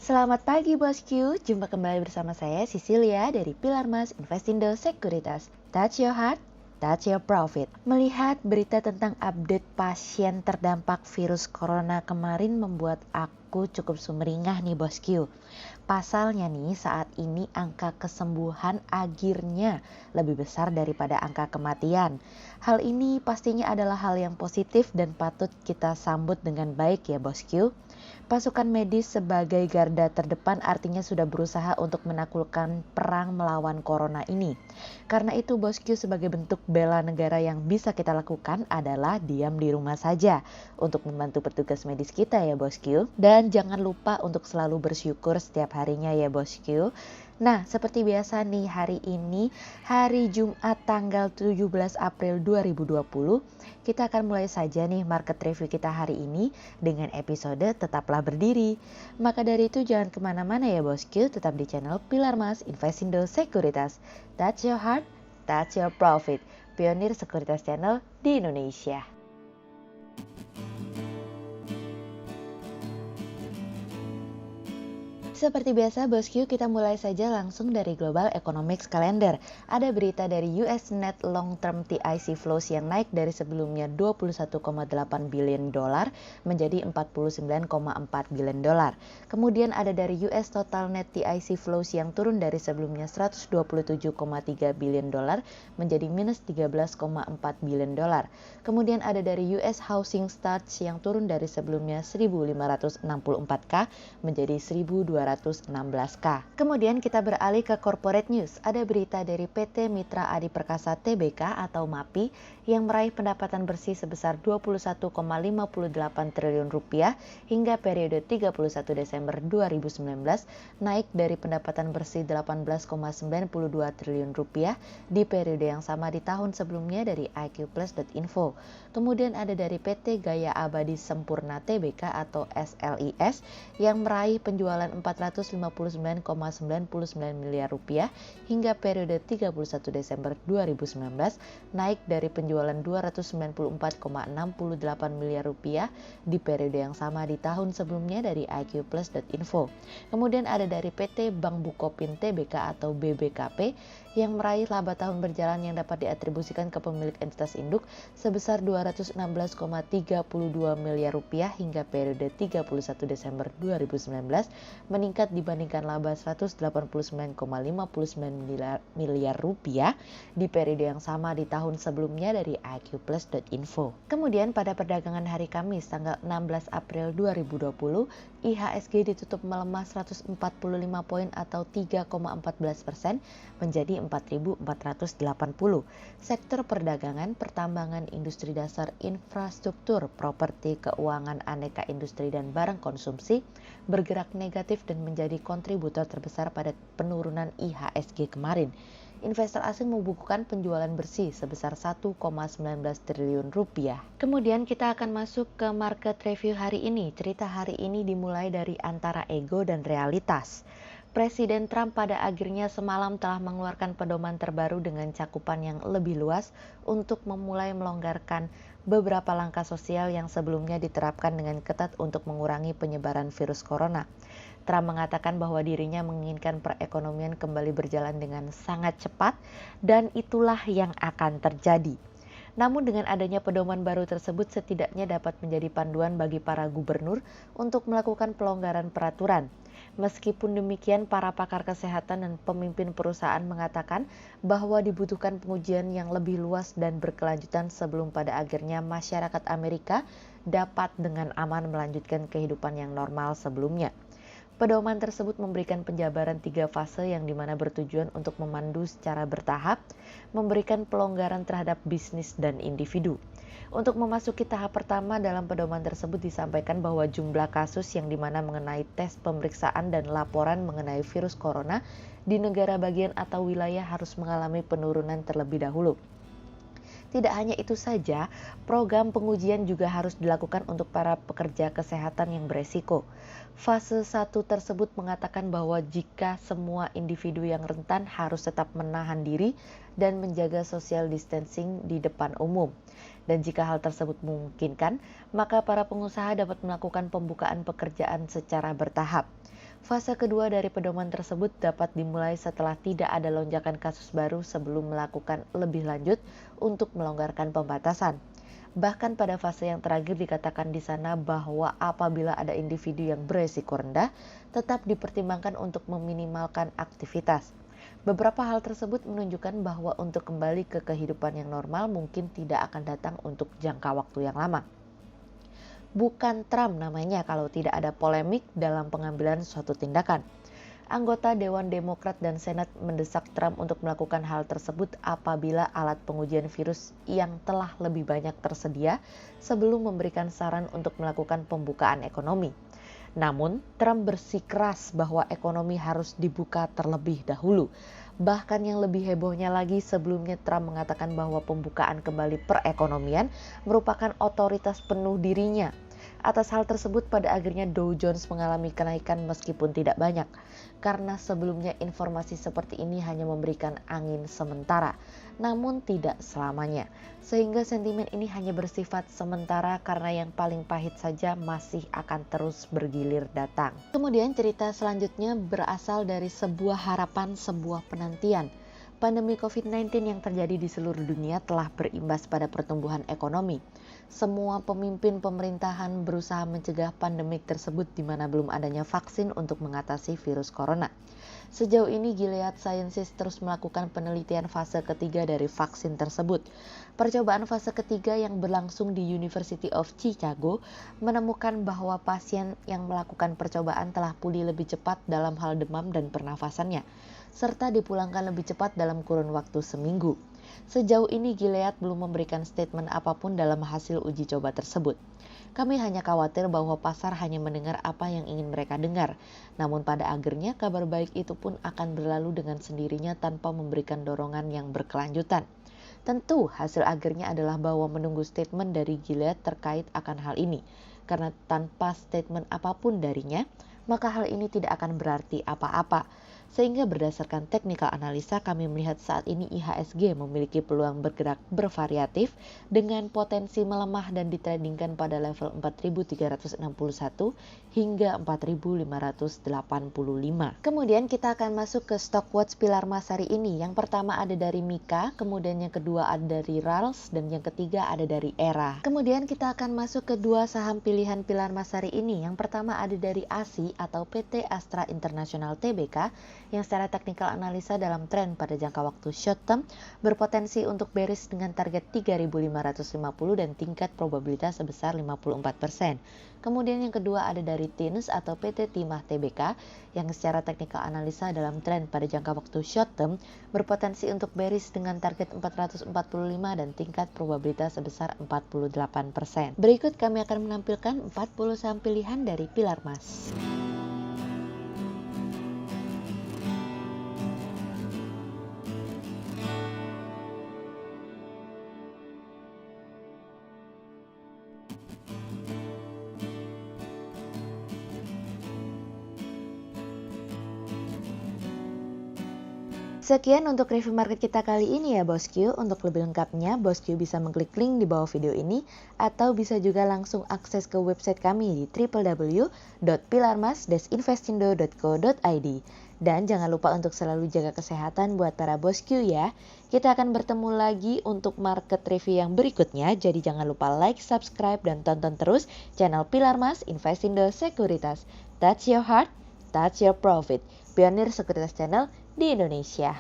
Selamat pagi bosku, jumpa kembali bersama saya Cecilia dari Pilar Mas Investindo Sekuritas. Touch your heart, touch your profit. Melihat berita tentang update pasien terdampak virus corona kemarin membuat aku cukup sumringah nih bosku. Pasalnya nih saat ini angka kesembuhan akhirnya lebih besar daripada angka kematian. Hal ini pastinya adalah hal yang positif dan patut kita sambut dengan baik ya bosku. Pasukan medis sebagai garda terdepan artinya sudah berusaha untuk menaklukkan perang melawan corona ini. Karena itu bosku, sebagai bentuk bela negara yang bisa kita lakukan adalah diam di rumah saja untuk membantu petugas medis kita ya bosku. Dan jangan lupa untuk selalu bersyukur setiap harinya ya bosku. Nah, seperti biasa nih, hari ini hari Jumat tanggal 17 April 2020, kita akan mulai saja nih market review kita hari ini dengan episode Tetaplah Berdiri. Maka dari itu jangan kemana-mana ya bosku, tetap di channel Pilar Mas Investindo Sekuritas. Touch your heart, touch your profit. Pionir Sekuritas Channel di Indonesia. Seperti biasa bosku, kita mulai saja langsung dari Global Economics Calendar. Ada berita dari US Net Long Term TIC Flows yang naik dari sebelumnya 21,8 billion dolar menjadi 49,4 billion dolar. Kemudian ada dari US Total Net TIC Flows yang turun dari sebelumnya 127,3 billion dolar menjadi minus 13,4 billion dolar. Kemudian ada dari US Housing Starts yang turun dari sebelumnya 1.564K menjadi 1.216K. Kemudian kita beralih ke corporate news. Ada berita dari PT Mitra Adi Perkasa Tbk atau MAPI yang meraih pendapatan bersih sebesar 21,58 triliun rupiah hingga periode 31 Desember 2019, naik dari pendapatan bersih 18,92 triliun rupiah di periode yang sama di tahun sebelumnya dari iqplus.info. Kemudian ada dari PT Gaya Abadi Sempurna Tbk atau SLIS yang meraih penjualan 459,99 miliar rupiah hingga periode 31 Desember 2019, naik dari penjualan 294,68 miliar rupiah di periode yang sama di tahun sebelumnya dari iqplus.info. Kemudian ada dari PT Bank Bukopin Tbk atau BBKP yang meraih laba tahun berjalan yang dapat diatribusikan ke pemilik entitas induk sebesar 216,32 miliar rupiah hingga periode 31 Desember 2019, meningkat dibandingkan laba 189,59 miliar rupiah di periode yang sama di tahun sebelumnya dari iqplus.info. Kemudian pada perdagangan hari Kamis tanggal 16 April 2020, IHSG ditutup melemah 145 poin atau 3,14% menjadi 4.480. Sektor perdagangan, pertambangan, industri dasar, infrastruktur, properti, keuangan, aneka industri dan barang konsumsi bergerak negatif dan menjadi kontributor terbesar pada penurunan IHSG kemarin. Investor asing membukukan penjualan bersih sebesar 1,19 triliun rupiah. Kemudian kita akan masuk ke market review hari ini. Cerita hari ini dimulai dari antara ego dan realitas. Presiden Trump pada akhirnya semalam telah mengeluarkan pedoman terbaru dengan cakupan yang lebih luas untuk memulai melonggarkan beberapa langkah sosial yang sebelumnya diterapkan dengan ketat untuk mengurangi penyebaran virus corona. Trump mengatakan bahwa dirinya menginginkan perekonomian kembali berjalan dengan sangat cepat dan itulah yang akan terjadi. Namun dengan adanya pedoman baru tersebut setidaknya dapat menjadi panduan bagi para gubernur untuk melakukan pelonggaran peraturan. Meskipun demikian, para pakar kesehatan dan pemimpin perusahaan mengatakan bahwa dibutuhkan pengujian yang lebih luas dan berkelanjutan sebelum pada akhirnya masyarakat Amerika dapat dengan aman melanjutkan kehidupan yang normal sebelumnya. Pedoman tersebut memberikan penjabaran 3 fase yang dimana bertujuan untuk memandu secara bertahap, memberikan pelonggaran terhadap bisnis dan individu. Untuk memasuki tahap pertama dalam pedoman tersebut disampaikan bahwa jumlah kasus yang dimana mengenai tes pemeriksaan dan laporan mengenai virus corona di negara bagian atau wilayah harus mengalami penurunan terlebih dahulu. Tidak hanya itu saja, program pengujian juga harus dilakukan untuk para pekerja kesehatan yang beresiko. Fase 1 tersebut mengatakan bahwa jika semua individu yang rentan harus tetap menahan diri dan menjaga social distancing di depan umum. Dan jika hal tersebut memungkinkan, maka para pengusaha dapat melakukan pembukaan pekerjaan secara bertahap. Fase kedua dari pedoman tersebut dapat dimulai setelah tidak ada lonjakan kasus baru sebelum melakukan lebih lanjut untuk melonggarkan pembatasan. Bahkan pada fase yang terakhir dikatakan di sana bahwa apabila ada individu yang beresiko rendah, tetap dipertimbangkan untuk meminimalkan aktivitas. Beberapa hal tersebut menunjukkan bahwa untuk kembali ke kehidupan yang normal mungkin tidak akan datang untuk jangka waktu yang lama. Bukan Trump namanya kalau tidak ada polemik dalam pengambilan suatu tindakan. Anggota Dewan Demokrat dan Senat mendesak Trump untuk melakukan hal tersebut apabila alat pengujian virus yang telah lebih banyak tersedia sebelum memberikan saran untuk melakukan pembukaan ekonomi. Namun, Trump bersikeras bahwa ekonomi harus dibuka terlebih dahulu. Bahkan yang lebih hebohnya lagi, sebelumnya Trump mengatakan bahwa pembukaan kembali perekonomian merupakan otoritas penuh dirinya. Atas hal tersebut pada akhirnya Dow Jones mengalami kenaikan meskipun tidak banyak. Karena sebelumnya informasi seperti ini hanya memberikan angin sementara, namun tidak selamanya. Sehingga sentimen ini hanya bersifat sementara karena yang paling pahit saja masih akan terus bergilir datang. Kemudian cerita selanjutnya berasal dari sebuah harapan, sebuah penantian. Pandemi COVID-19 yang terjadi di seluruh dunia telah berimbas pada pertumbuhan ekonomi. Semua pemimpin pemerintahan berusaha mencegah pandemik tersebut di mana belum adanya vaksin untuk mengatasi virus corona. Sejauh ini Gilead Sciences terus melakukan penelitian fase ketiga dari vaksin tersebut. Percobaan fase ketiga yang berlangsung di University of Chicago menemukan bahwa pasien yang melakukan percobaan telah pulih lebih cepat dalam hal demam dan pernafasannya, serta dipulangkan lebih cepat dalam kurun waktu seminggu. Sejauh ini Gilead belum memberikan statement apapun dalam hasil uji coba tersebut. Kami hanya khawatir bahwa pasar hanya mendengar apa yang ingin mereka dengar. Namun pada akhirnya kabar baik itu pun akan berlalu dengan sendirinya tanpa memberikan dorongan yang berkelanjutan. Tentu hasil akhirnya adalah bahwa menunggu statement dari Gilead terkait akan hal ini. Karena tanpa statement apapun darinya, maka hal ini tidak akan berarti apa-apa. Sehingga berdasarkan technical analisa kami melihat saat ini IHSG memiliki peluang bergerak bervariatif dengan potensi melemah dan ditradingkan pada level 4.361 hingga 4.585. Kemudian kita akan masuk ke Stockwatch pilar emas hari ini. Yang pertama ada dari Mika, kemudian yang kedua ada dari Rals, dan yang ketiga ada dari Era. Kemudian kita akan masuk ke dua saham pilihan pilar emas hari ini. Yang pertama ada dari ASI atau PT Astra International Tbk yang secara teknikal analisa dalam tren pada jangka waktu short term berpotensi untuk bearish dengan target 3.550 dan tingkat probabilitas sebesar 54%. Kemudian yang kedua ada dari TINS atau PT Timah Tbk yang secara teknikal analisa dalam tren pada jangka waktu short term berpotensi untuk bearish dengan target 445 dan tingkat probabilitas sebesar 48%. Berikut kami akan menampilkan 40 saham pilihan dari pilar emas. Sekian untuk review market kita kali ini ya bosku. Untuk lebih lengkapnya, bosku bisa mengklik link di bawah video ini atau bisa juga langsung akses ke website kami di www.pilarmas-investindo.co.id. Dan jangan lupa untuk selalu jaga kesehatan buat para bosku ya. Kita akan bertemu lagi untuk market review yang berikutnya. Jadi jangan lupa like, subscribe, dan tonton terus channel Pilar Mas Investindo Sekuritas. Touch your heart, touch your profit. Pionir Sekuritas Channel di Indonesia.